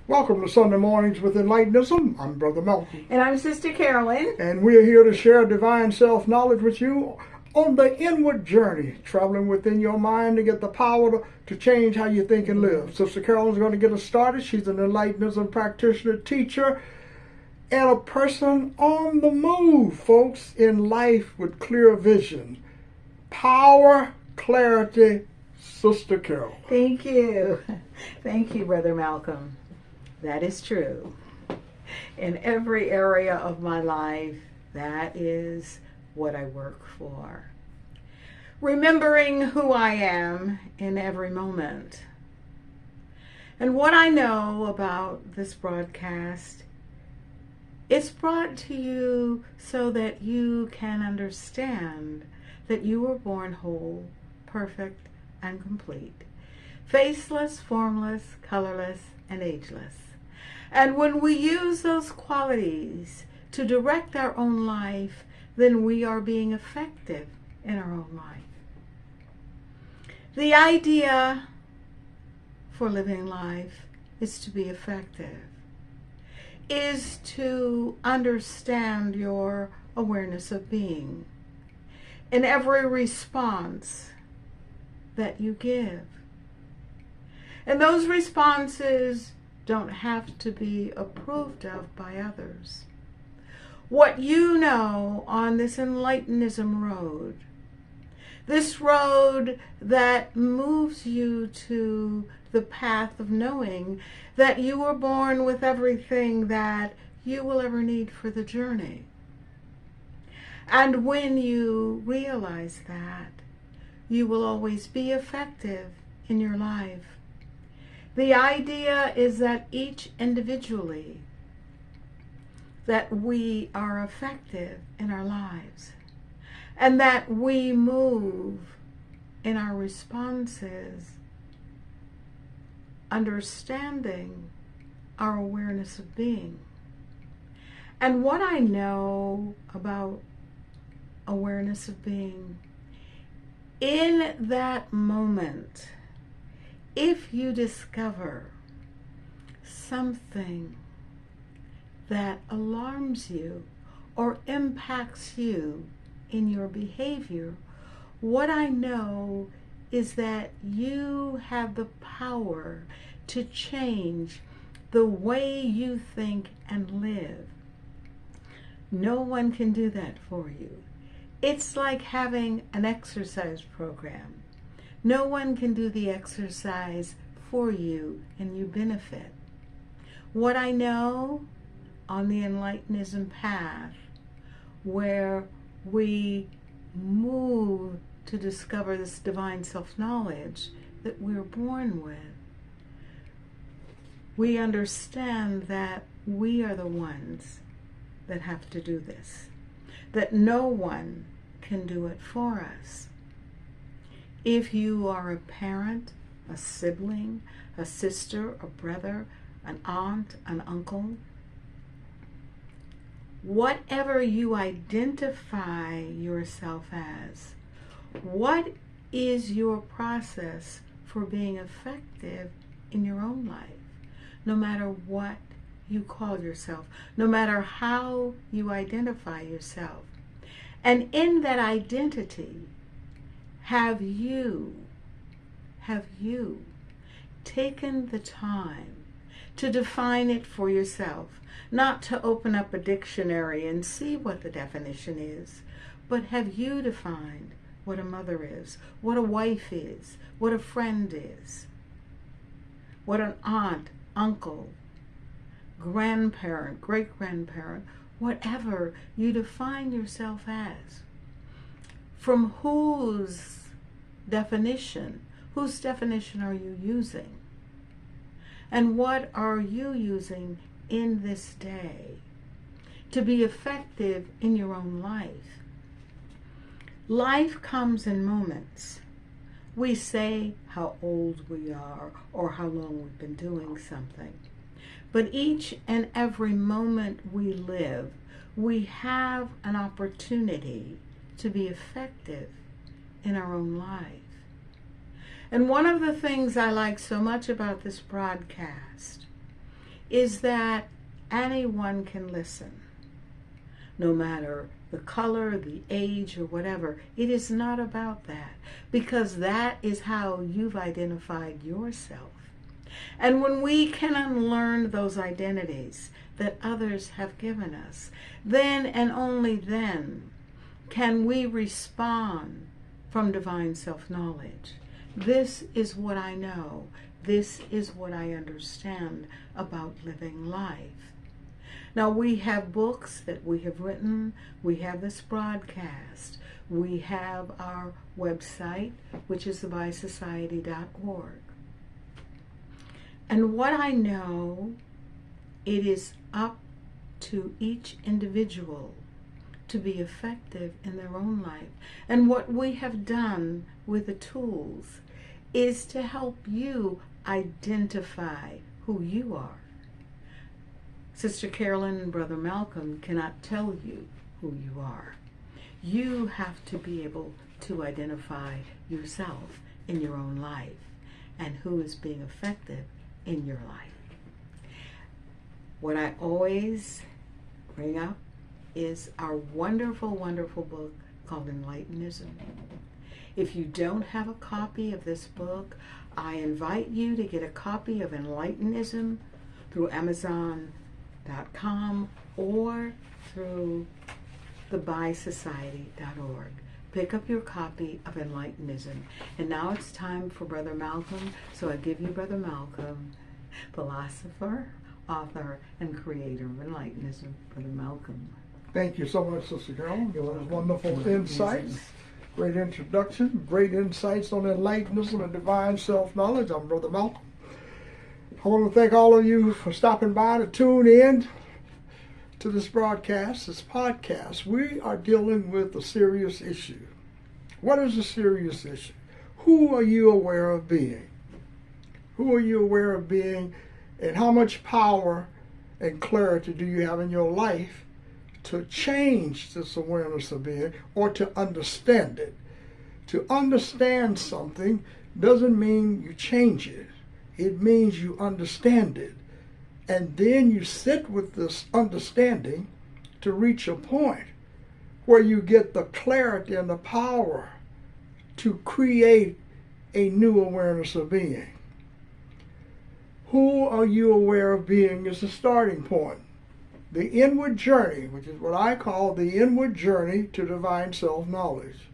Welcome to Sunday Mornings with Enlightenism. I'm Brother Malcolm. And I'm Sister Carolyn. And we're here to share divine self-knowledge with you on the inward journey, traveling within your mind to get the power to change how you think and live. Sister Carolyn's going to get us started. She's an Enlightenism practitioner, teacher, and a person on the move, folks, in life with clear vision. Power, clarity, Sister Carol. Thank you. Thank you, Brother Malcolm. That is true. In every area of my life, that is what I work for. Remembering who I am in every moment. And what I know about this broadcast, it's brought to you so that you can understand that you were born whole, perfect, and complete. Faceless, formless, colorless, and ageless. And when we use those qualities to direct our own life, then we are being effective in our own life. The idea for living life is to be effective, is to understand your awareness of being in every response that you give. And those responses don't have to be approved of by others. What you know on this Enlightenism road, this road that moves you to the path of knowing that you were born with everything that you will ever need for the journey. And when you realize that, you will always be effective in your life. The idea is that each individually, that we are effective in our lives and that we move in our responses, understanding our awareness of being. And what I know about awareness of being, in that moment, if you discover something that alarms you or impacts you in your behavior, what I know is that you have the power to change the way you think and live. No one can do that for you. It's like having an exercise program. No one can do the exercise for you and you benefit. What I know on the Enlightenism path, where we move to discover this divine self-knowledge that we're born with, we understand that we are the ones that have to do this, that no one can do it for us. If you are a parent, a sibling, a sister, a brother, an aunt, an uncle, whatever you identify yourself as, what is your process for being effective in your own life? No matter what you call yourself, no matter how you identify yourself. And in that identity, have you taken the time to define it for yourself? Not to open up a dictionary and see what the definition is, but have you defined what a mother is, what a wife is, what a friend is, what an aunt, uncle, grandparent, great-grandparent, whatever you define yourself as? From whose definition are you using? And what are you using in this day to be effective in your own life? Life comes in moments. We say how old we are or how long we've been doing something. But each and every moment we live, we have an opportunity to be effective in our own life. And one of the things I like so much about this broadcast is that anyone can listen, no matter the color, the age, or whatever. It is not about that, because that is how you've identified yourself. And when we can unlearn those identities that others have given us, then and only then can we respond from divine self-knowledge. This is what I know. This is what I understand about living life. Now, we have books that we have written. We have this broadcast. We have our website, which is thebysociety.org. And what I know, it is up to each individual to be effective in their own life. And what we have done with the tools is to help you identify who you are. Sister Carolyn and Brother Malcolm cannot tell you who you are. You have to be able to identify yourself in your own life and who is being effective in your life. What I always bring up is our wonderful, wonderful book called Enlightenism. If you don't have a copy of this book, I invite you to get a copy of Enlightenism through Amazon.com or through thebysociety.org. Pick up your copy of Enlightenism. And now it's time for Brother Malcolm, so I give you Brother Malcolm, philosopher, author, and creator of Enlightenism, Brother Malcolm. Thank you so much, Sister Carolyn. Those wonderful insights. Great introduction. Great insights on Enlightenism and divine self-knowledge. I'm Brother Malcolm. I want to thank all of you for stopping by to tune in to this broadcast, this podcast. We are dealing with a serious issue. What is a serious issue? Who are you aware of being? Who are you aware of being, and how much power and clarity do you have in your life to change this awareness of being, or to understand it? To understand something doesn't mean you change it. It means you understand it. And then you sit with this understanding to reach a point where you get the clarity and the power to create a new awareness of being. Who are you aware of being is the starting point. The inward journey, which is what I call the inward journey to divine self-knowledge.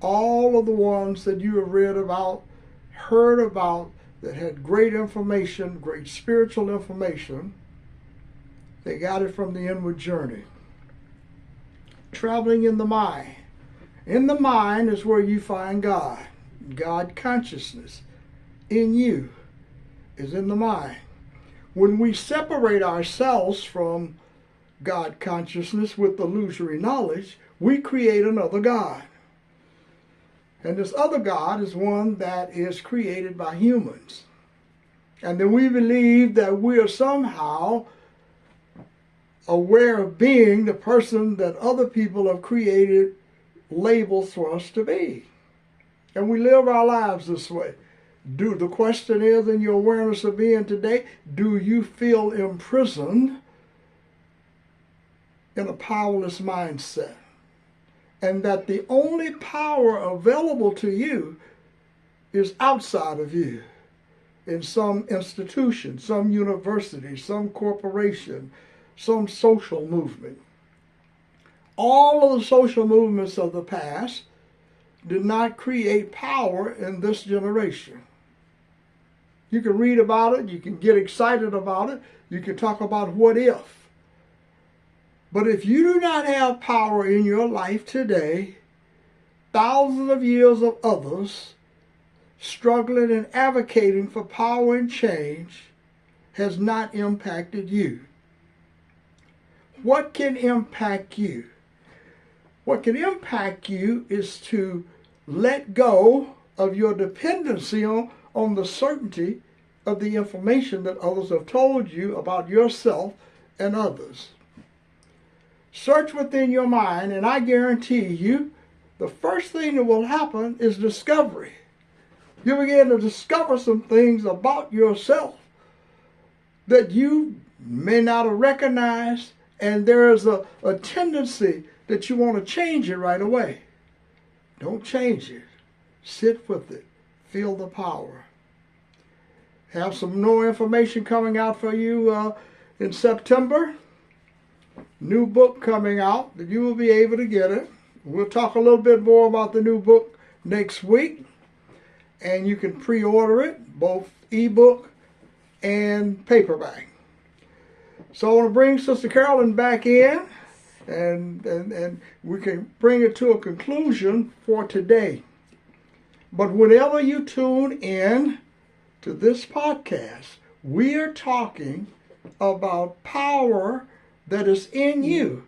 All of the ones that you have read about, heard about, that had great information, great spiritual information, they got it from the inward journey. Traveling in the mind. In the mind is where you find God. God consciousness in you is in the mind. When we separate ourselves from God consciousness with illusory knowledge, we create another God. And this other God is one that is created by humans. And then we believe that we are somehow aware of being the person that other people have created labels for us to be. And we live our lives this way. The question is, in your awareness of being today, do you feel imprisoned in a powerless mindset? And that the only power available to you is outside of you, in some institution, some university, some corporation, some social movement. All of the social movements of the past did not create power in this generation. You can read about it, you can get excited about it, you can talk about what if. But if you do not have power in your life today, thousands of years of others struggling and advocating for power and change has not impacted you. What can impact you? What can impact you is to let go of your dependency on the certainty of the information that others have told you about yourself and others. Search within your mind, and I guarantee you, the first thing that will happen is discovery. You begin to discover some things about yourself that you may not have recognized, and there's a tendency that you want to change it right away. Don't change it. Sit with it. Feel the power. Have some more information coming out for you in September. New book coming out that you will be able to get it. We'll talk a little bit more about the new book next week. And you can pre-order it, both ebook and paperback. So I want to bring Sister Carolyn back in, and we can bring it to a conclusion for today. But whenever you tune in to this podcast, we are talking about power that is in you,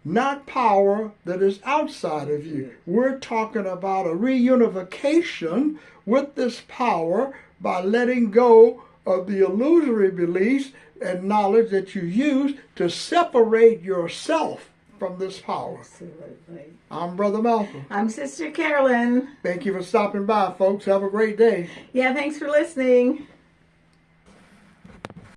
not power that is outside of you. We're talking about a reunification with this power by letting go of the illusory beliefs and knowledge that you use to separate yourself from this power. Absolutely. I'm Brother Malcolm. I'm Sister Carolyn. Thank you for stopping by, folks. Have a great day. Yeah, thanks for listening.